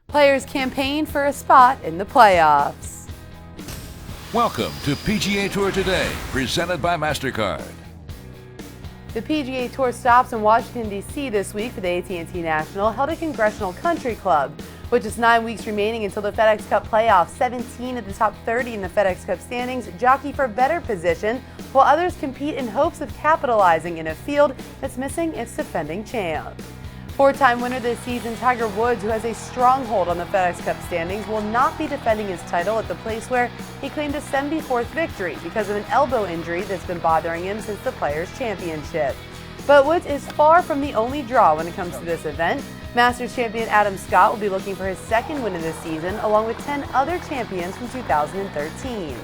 Players campaign for a spot in the playoffs. Welcome to PGA Tour Today, presented by MasterCard. The PGA Tour stops in Washington, D.C. this week for the AT&T National held at Congressional Country Club. With just 9 weeks remaining until the FedEx Cup playoffs, 17 of the top 30 in the FedEx Cup standings jockey for better position, while others compete in hopes of capitalizing in a field that's missing its defending champ. Four-time winner this season, Tiger Woods, who has a stronghold on the FedEx Cup standings, will not be defending his title at the place where he claimed a 74th victory because of an elbow injury that's been bothering him since the Players' Championship. But Woods is far from the only draw when it comes to this event. Masters champion Adam Scott will be looking for his second win of the season, along with 10 other champions from 2013.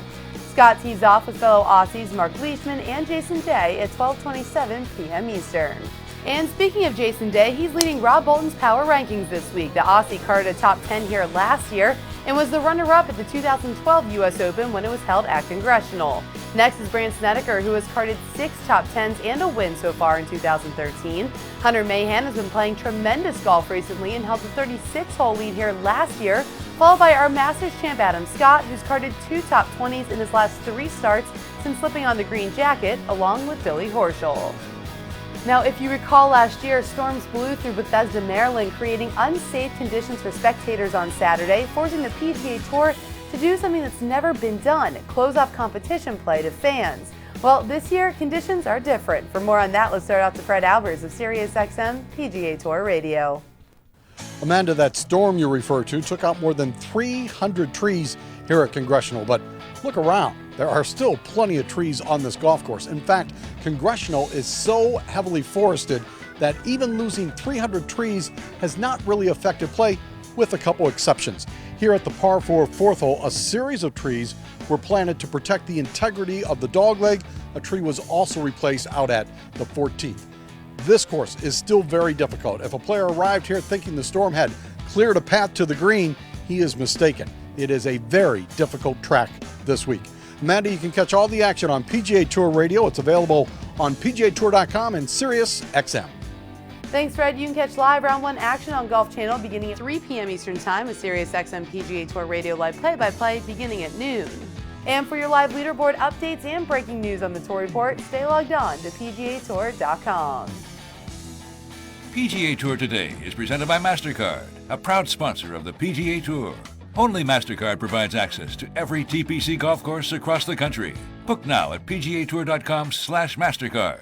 Scott tees off with fellow Aussies Mark Leishman and Jason Day at 12:27 p.m. Eastern. And speaking of Jason Day, he's leading Rob Bolton's power rankings this week. The Aussie carded a top 10 here last year and was the runner-up at the 2012 U.S. Open when it was held at Congressional. Next is Brandt Snedeker, who has carded 6 top 10s and a win so far in 2013. Hunter Mahan has been playing tremendous golf recently and held the 36-hole lead here last year, followed by our Masters champ Adam Scott, who's carded 2 top 20s in his last 3 starts since slipping on the green jacket, along with Billy Horschel. Now, if you recall last year, storms blew through Bethesda, Maryland, creating unsafe conditions for spectators on Saturday, forcing the PGA Tour to do something that's never been done, close off competition play to fans. Well, this year, conditions are different. For more on that, let's start off to Fred Albers of SiriusXM PGA Tour Radio. Amanda, that storm you referred to took out more than 300 trees here at Congressional, but look around. There are still plenty of trees on this golf course. In fact, Congressional is so heavily forested that even losing 300 trees has not really affected play, with a couple exceptions. Here at the par 4 fourth hole, a series of trees were planted to protect the integrity of the dogleg. A tree was also replaced out at the 14th. This course is still very difficult. If a player arrived here thinking the storm had cleared a path to the green, he is mistaken. It is a very difficult track this week. Amanda, you can catch all the action on PGA Tour Radio. It's available on PGATour.com and SiriusXM. Thanks, Fred. You can catch live Round 1 action on Golf Channel beginning at 3 p.m. Eastern Time with SiriusXM PGA Tour Radio live play-by-play beginning at noon. And for your live leaderboard updates and breaking news on the Tour Report, stay logged on to PGATour.com. PGA Tour Today is presented by MasterCard, a proud sponsor of the PGA Tour. Only MasterCard provides access to every TPC golf course across the country. Book now at PGATour.com/MasterCard.